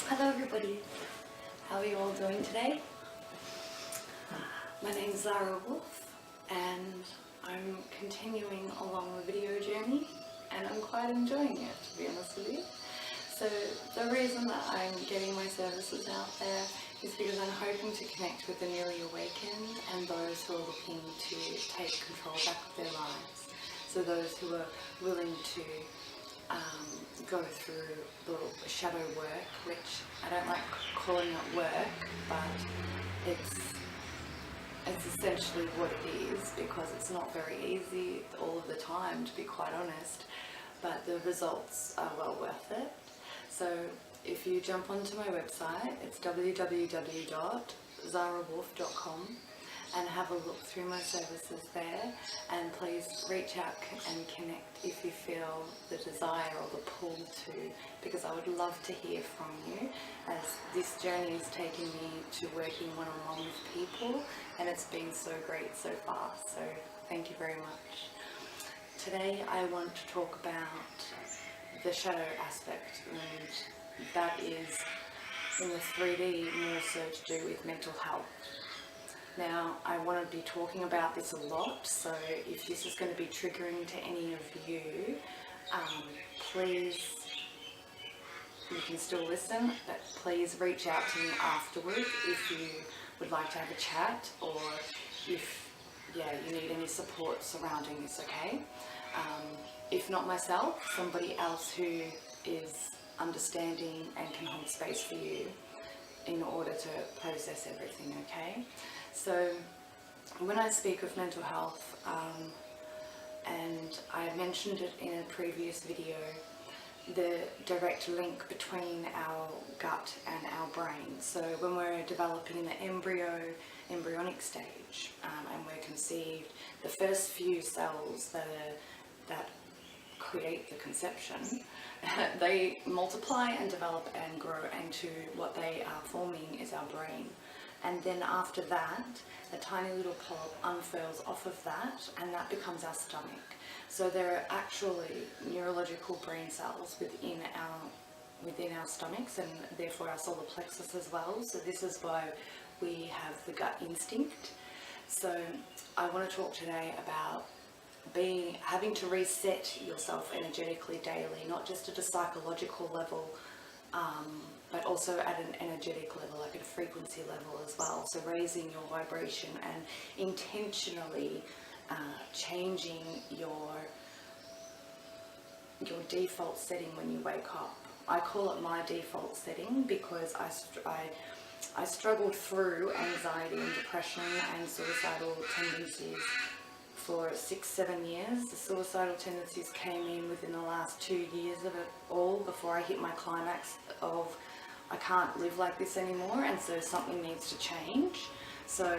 Hello everybody, how are you all doing today? My name is Zara Wolf and I'm continuing along the video journey and I'm quite enjoying it, to be honest with you. So the reason that I'm getting my services out there is because I'm hoping to connect with the newly awakened and those who are looking to take control back of their lives. So those who are willing to go through the shadow work, which I don't like calling it work, but it's essentially what it is, because it's not very easy all of the time, to be quite honest, but the results are well worth it. So if you jump onto my website, it's www.zarawolf.com, and have a look through my services there, and please reach out and connect if you feel the desire or the pull to, because I would love to hear from you, as this journey has taken me to working one-on-one with people and it's been so great so far, so thank you very much. Today I want to talk about the shadow aspect, and that is in the 3D more so to do with mental health. Now, I want to be talking about this a lot, so if this is going to be triggering to any of you, please, you can still listen, but please reach out to me afterward if you would like to have a chat, or if you need any support surrounding this, okay? If not myself, somebody else who is understanding and can hold space for you in order to process everything, okay? So when I speak of mental health, and I mentioned it in a previous video, the direct link between our gut and our brain. So when we're developing in the embryonic stage, and we're conceived, the first few cells that create the conception, they multiply and develop and grow into what they are forming is our brain. And then after that, a tiny little polyp unfurls off of that, and that becomes our stomach. So there are actually neurological brain cells within our stomachs, and therefore our solar plexus as well. So this is why we have the gut instinct. So I want to talk today about having to reset yourself energetically daily, not just at a psychological level, but also at an energetic level, like at a frequency level as well. So raising your vibration and intentionally changing your default setting when you wake up. I call it my default setting because I struggled through anxiety and depression and suicidal tendencies for 6-7 years. The suicidal tendencies came in within the last 2 years of it all, before I hit my climax of I can't live like this anymore, and so something needs to change. So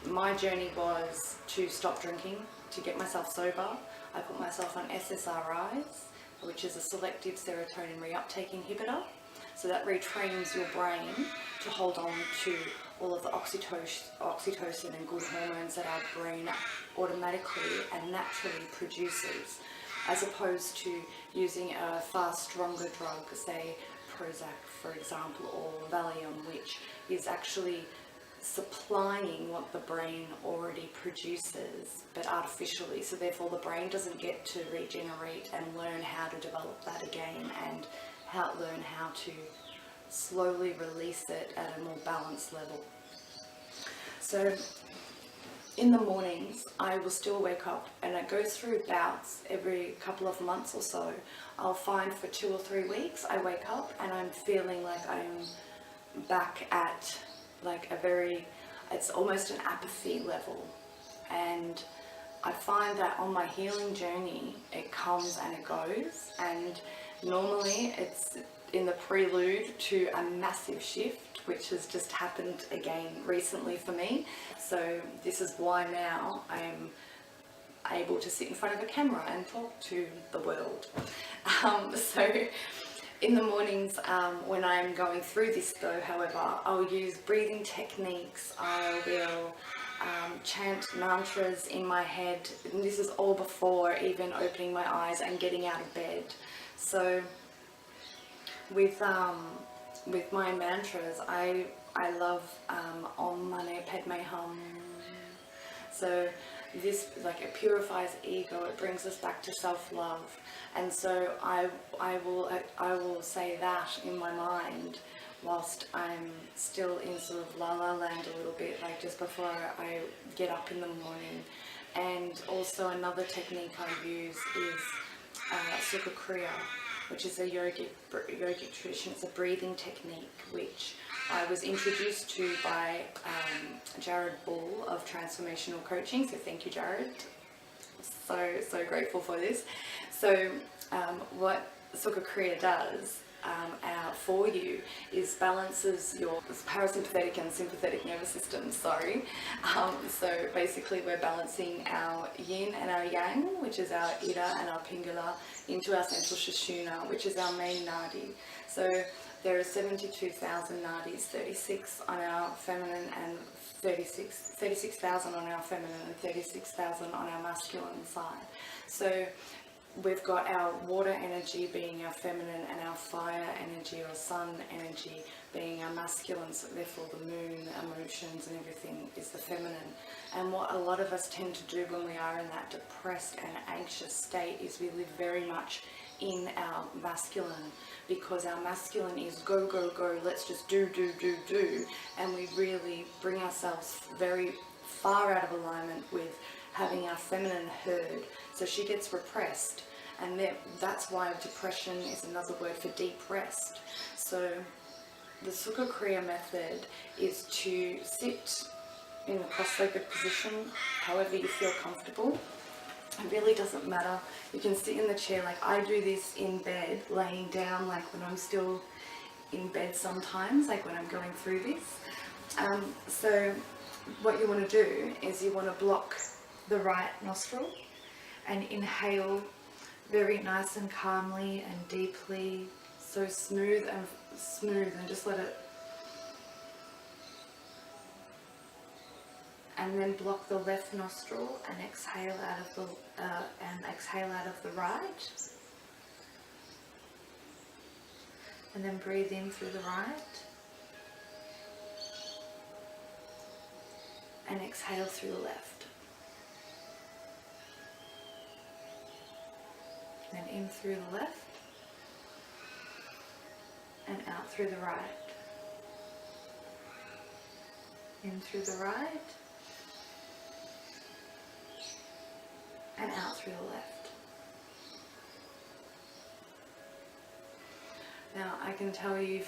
my journey was to stop drinking, to get myself sober. I put myself on SSRIs, which is a Selective Serotonin Re-uptake Inhibitor. So that retrains your brain to hold on to all of the oxytocin and good hormones that our brain automatically and naturally produces, as opposed to using a far stronger drug, say Prozac for example, or Valium, which is actually supplying what the brain already produces, but artificially. So therefore the brain doesn't get to regenerate and learn how to develop that again, and learn how to slowly release it at a more balanced level. So in the mornings I will still wake up, and it goes through bouts every couple of months or so. I'll find for 2 or 3 weeks I wake up and I'm feeling like I'm back at like it's almost an apathy level. And I find that on my healing journey it comes and it goes, and normally it's in the prelude to a massive shift, which has just happened again recently for me. So this is why now I'm able to sit in front of a camera and talk to the world. So in the mornings, when I'm going through this though, however, I'll use breathing techniques. I will chant mantras in my head, and this is all before even opening my eyes and getting out of bed. So with with my mantras, I love Om Mani Padme Hum. So this, like, it purifies ego, it brings us back to self-love, and so I will say that in my mind whilst I'm still in sort of la la land a little bit, like just before I get up in the morning. And also another technique I use is Sukha Kriya, which is a yogic tradition. It's a breathing technique which I was introduced to by Jared Ball of Transformational Coaching. So thank you, Jared. So grateful for this. So what Sukha Kriya does for you is balances your parasympathetic and sympathetic nervous systems. So basically we're balancing our yin and our yang, which is our ida and our pingala, into our central sushumna, which is our main nadi. So there are 72,000 nadis, 36 on our feminine and 36,000 on our feminine and 36,000 on our masculine side. So we've got our water energy being our feminine and our fire energy or sun energy being our masculine, so therefore the moon, emotions and everything is the feminine. And what a lot of us tend to do when we are in that depressed and anxious state is we live very much in our masculine, because our masculine is go, go, go, let's just do, and we really bring ourselves very far out of alignment with having our feminine heard. So she gets repressed, and that's why depression is another word for deep rest. So the Sukha Kriya method is to sit in a cross-legged position, however you feel comfortable. It really doesn't matter. You can sit in the chair, like I do this in bed, laying down, like when I'm still in bed sometimes, like when I'm going through this. So what you want to do is you want to block the right nostril and inhale very nice and calmly and deeply, so smooth and just let it, and then block the left nostril and exhale out of the right, and then breathe in through the right and exhale through the left. Then in through the left and out through the right. In through the right and out through the left. Now I can tell you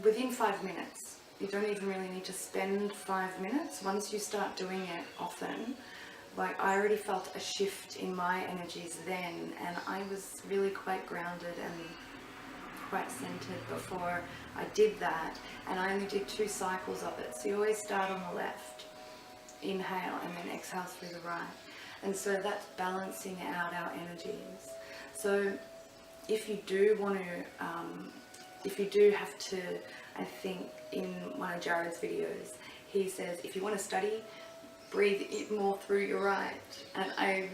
within 5 minutes, you don't even really need to spend 5 minutes. Once you start doing it often, like I already felt a shift in my energies then, and I was really quite grounded and quite centered before I did that, and I only did 2 cycles of it. So you always start on the left, inhale, and then exhale through the right. And so that's balancing out our energies. So if you do want to, if you do have to, I think in one of Jared's videos, he says if you want to study, breathe it more through your right. And I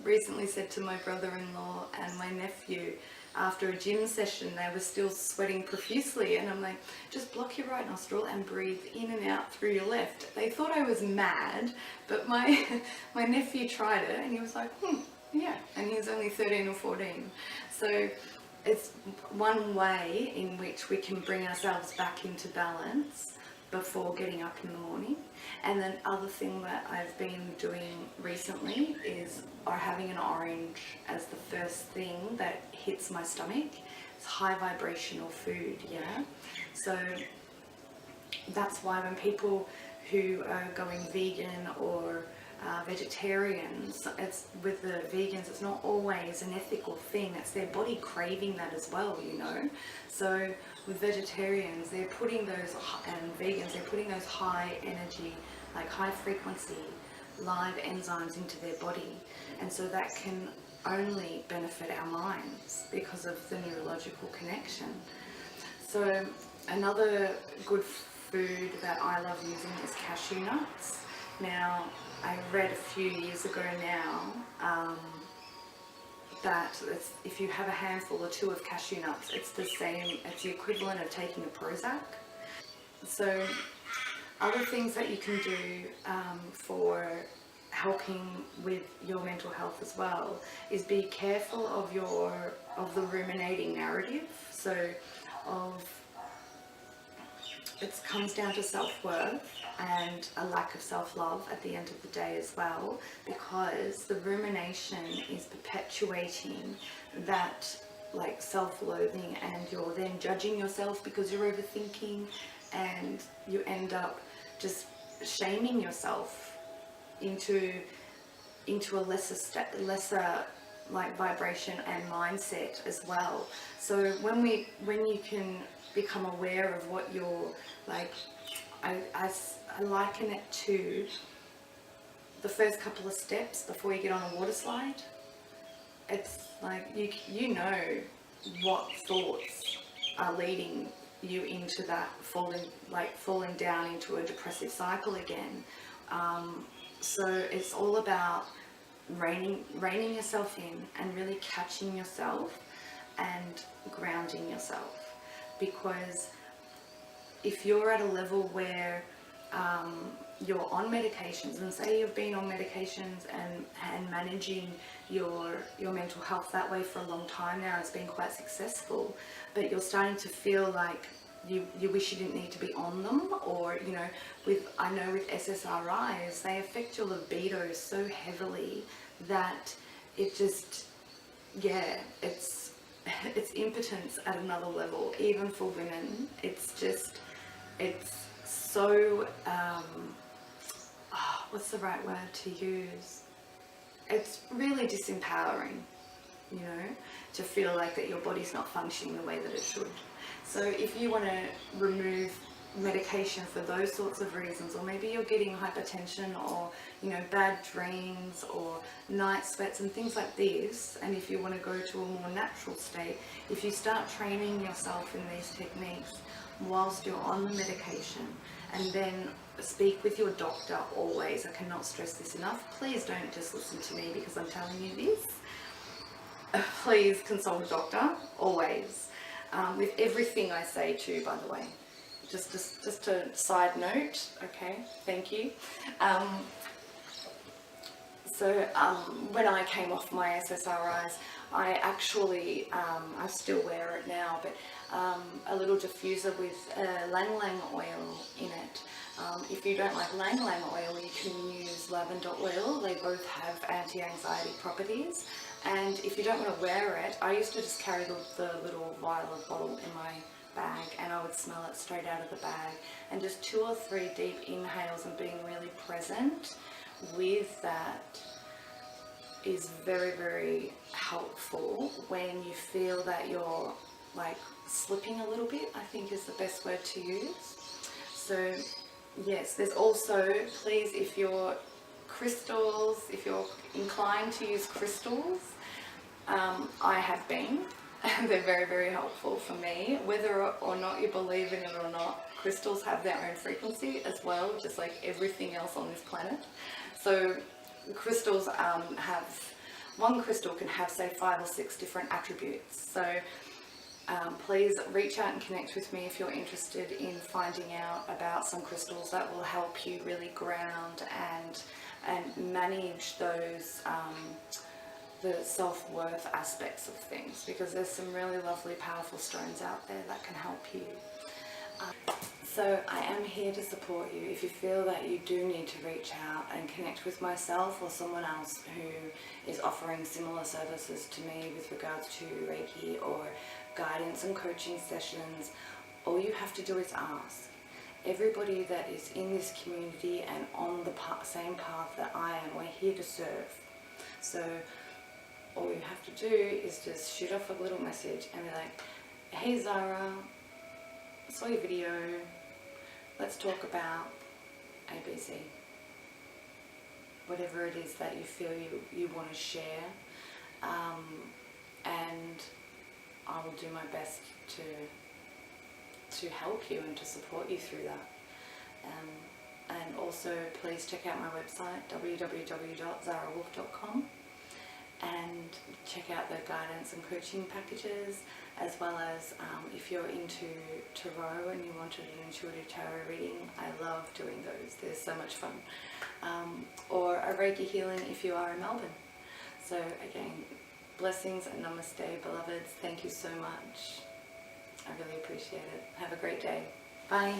recently said to my brother-in-law and my nephew, after a gym session, they were still sweating profusely, and I'm like, just block your right nostril and breathe in and out through your left. They thought I was mad, but my nephew tried it and he was like, yeah, and he was only 13 or 14. So it's one way in which we can bring ourselves back into balance before getting up in the morning. And then other thing that I've been doing recently is having an orange as the first thing that hits my stomach. It's high vibrational food, yeah. So that's why when people who are going vegan or vegetarians, it's with the vegans, it's not always an ethical thing. It's their body craving that as well, you know. So with vegetarians, they're putting those, and vegans, they're putting those high energy, like high frequency live enzymes into their body, and so that can only benefit our minds because of the neurological connection. So another good food that I love using is cashew nuts. Now I read a few years ago now that if you have a handful or two of cashew nuts, it's the same, it's the equivalent of taking a Prozac. So other things that you can do for helping with your mental health as well is be careful of the ruminating narrative. So it comes down to self-worth and a lack of self-love at the end of the day as well, because the rumination is perpetuating that like self-loathing, and you're then judging yourself because you're overthinking, and you end up just shaming yourself into a lesser like vibration and mindset as well. So when you can become aware of what you're like, I liken it to the first couple of steps before you get on a water slide. It's like you know what thoughts are leading you into that falling down into a depressive cycle again. So it's all about reining yourself in and really catching yourself and grounding yourself. Because if you're at a level where you're on medications, and say you've been on medications and managing your mental health that way for a long time now, it's been quite successful, but you're starting to feel like you wish you didn't need to be on them, or I know with SSRIs, they affect your libido so heavily that it just, it's impotence at another level, even for women. It's so, what's the right word to use? It's really disempowering, to feel like that your body's not functioning the way that it should. So if you want to remove medication for those sorts of reasons, or maybe you're getting hypertension, or bad dreams, or night sweats and things like this, and if you want to go to a more natural state, if you start training yourself in these techniques whilst you're on the medication, and then speak with your doctor always. I cannot stress this enough. Please don't just listen to me because I'm telling you this. Please consult a doctor always, with everything I say too, by the way. Just a side note, okay, thank you. When I came off my SSRIs, I actually, I still wear it now, but a little diffuser with Lang Lang oil in it. If you don't like Lang Lang oil, you can use lavender oil. They both have anti-anxiety properties. And if you don't want to wear it, I used to just carry the little vial or bottle in my bag, and I would smell it straight out of the bag. And just 2 or 3 deep inhales and being really present with that is very, very helpful when you feel that you're like slipping a little bit, I think is the best word to use. So yes, there's also, please, if you're inclined to use crystals, I have been, and they're very, very helpful for me. Whether or not you believe in it or not, crystals have their own frequency as well, just like everything else on this planet. So crystals one crystal can have, say, 5 or 6 different attributes. So please reach out and connect with me if you're interested in finding out about some crystals that will help you really ground and manage those the self-worth aspects of things, because there's some really lovely, powerful stones out there that can help you. So I am here to support you if you feel that you do need to reach out and connect with myself or someone else who is offering similar services to me with regards to Reiki or guidance and coaching sessions. All you have to do is ask. Everybody that is in this community and on the same path that I am, we're here to serve. So all you have to do is just shoot off a little message and be like, hey Zara, saw your video, let's talk about ABC. Whatever it is that you feel you want to share, and I will do my best to help you and to support you through that. And also please check out my website, www.zarawolf.com, and check out the guidance and coaching packages, as well as if you're into tarot and you wanted an intuitive tarot reading, I love doing those. They're so much fun. Or a Reiki healing if you are in Melbourne. So again, blessings and namaste, beloveds. Thank you so much. I really appreciate it. Have a great day. Bye.